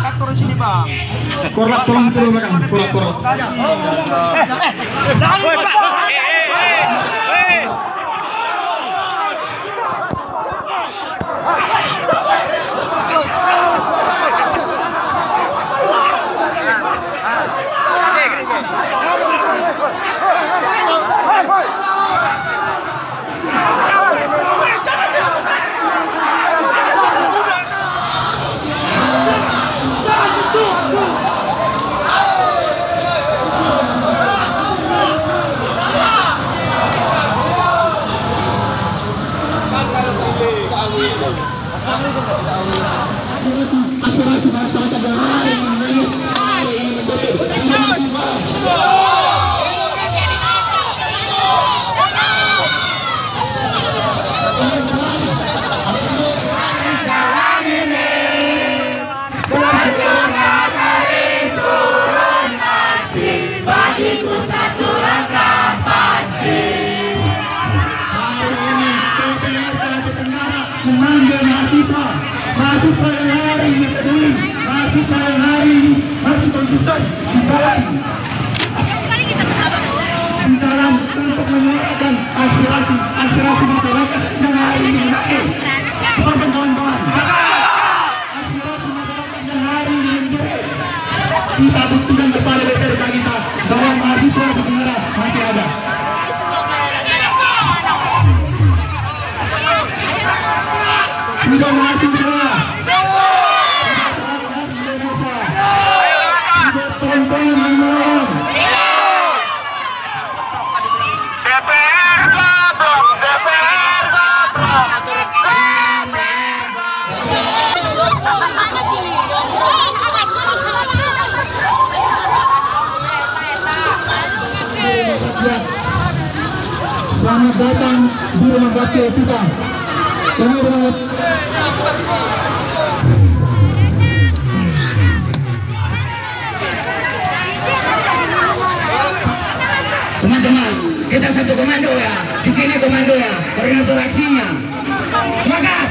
atur di sini, Bang. Korak tolong turun belakang. Korak. Aspirasi masyarakat yang lain bagiku satu langkah pasti. mengambil mahasiswa yang hari ini peduli, mahasiswa yang hari ini masih konsisten di jalan untuk menyuarakan aspirasi masyarakat yang hari ini menakil. Sampai kawan-kawan, aspirasi masyarakat yang hari ini menjadi kita buktikan kepada DPRK kita bahwa mahasiswa sebenarnya masih ada. Tidak mahasiswa, selamat datang di rumah bakti kita. Teman-teman, kita satu komando ya. Di sini komando ya. Koordinator aksinya. Semangat.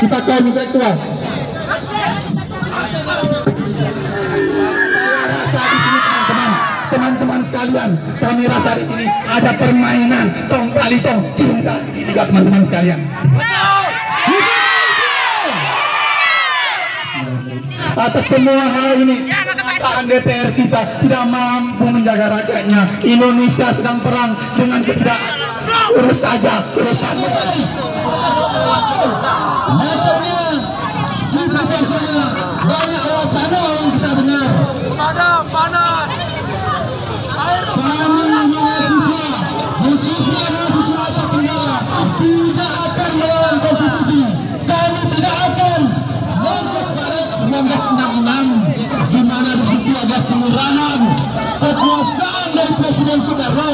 Kita kaum intelektual. Teman-teman sekalian, kami rasa di sini ada permainan tong kali tong cinta segitiga, teman-teman sekalian. Atas semua hal ini, perkataan DPR kita tidak mampu menjaga rakyatnya. Indonesia sedang perang dengan ketidakadilan. Urus saja urusanmu. Banyak wacana yang kita dengar. Panas. Mahasiswa Aceh Tenggara tidak akan melawan konstitusi. Kami tidak akan lolos Barat 1966, di mana di situ ada penyerahan kekuasaan dari Presiden Soekarno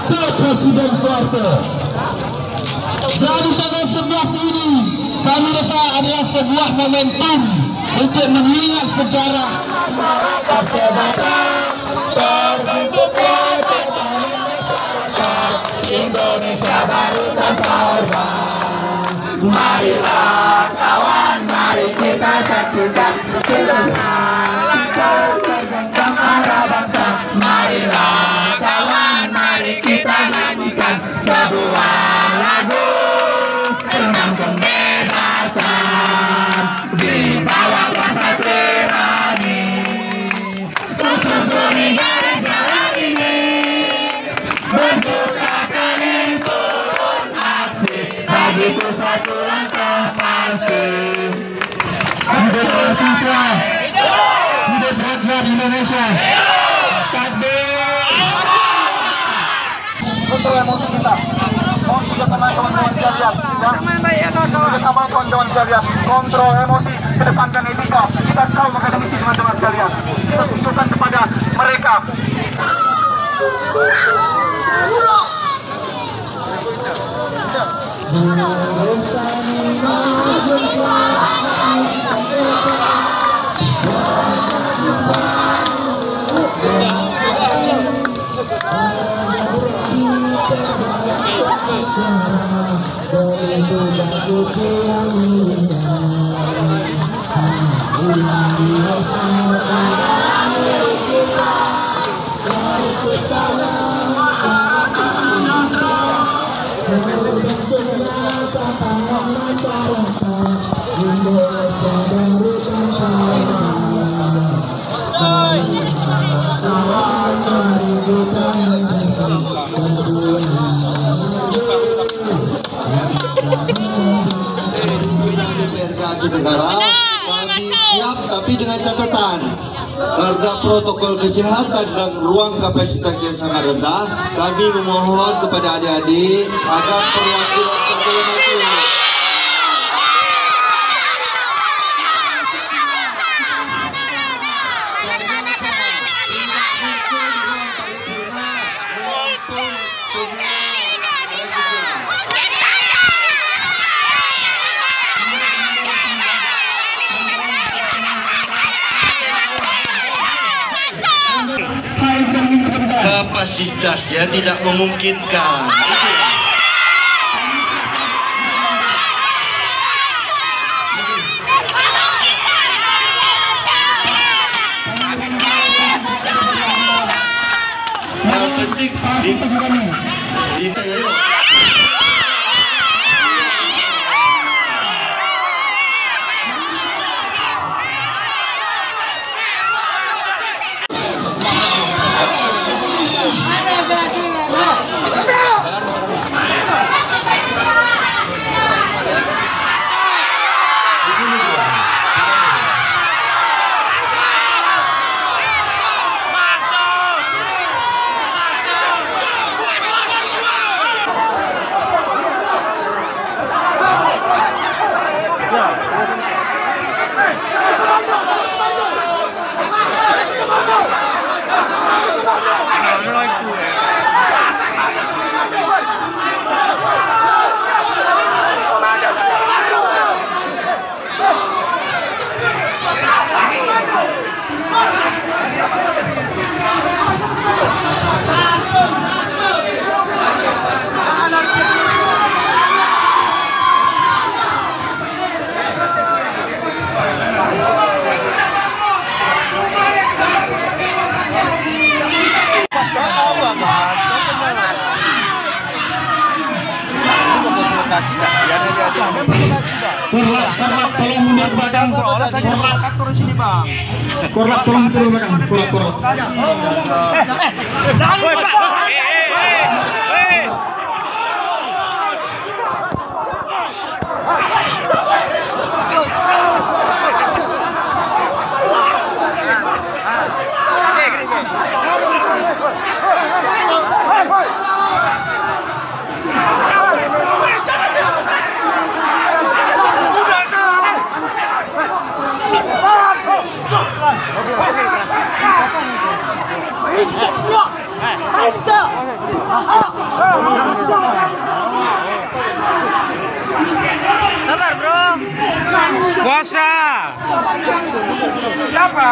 ke Presiden Soeharto. Jadi tanggal 11 ini kami rasa adalah sebuah momentum untuk mengingat sejarah persahabatan terbentuknya Indonesia baru tanpa korban. Marilah kawan, mari kita saksikan kehilangan terbentuk para bangsa. Marilah kawan, mari kita nyanyikan sebuah lagu tentang pembebasan di bawah kuasa tirani. Susuni garis jalan ini, berbuka kening turun aksi, bagiku satu langkah pasti. Hidup mahasiswa, hidup rakyat Indonesia. Takbir. Kontrol emosi kita. Mohon kerjasama kawan-kawan sekalian. Bersama kawan-kawan sekalian. Kontrol emosi, kedepankan etika. Kita kaum akademisi, teman-teman sekalian. Kita tunjukkan kepada mereka. dari bulan suci yang mulia. Bulan bersama milik kita, dari utara bentuknya tatanan masyarakat Indonesia dari DPRK Jatinegara, kami siap tapi dengan catatan karena protokol kesehatan dan ruang kapasitas yang sangat rendah, kami memohon kepada adik-adik agar perwakilan sekali masuk. Kapasitasnya tidak memungkinkan. Yang penting di Korlap tolong mundur ke belakang. Korlap tolong mundur ke belakang. Korlap. Sabar bro. Puasa. Siapa?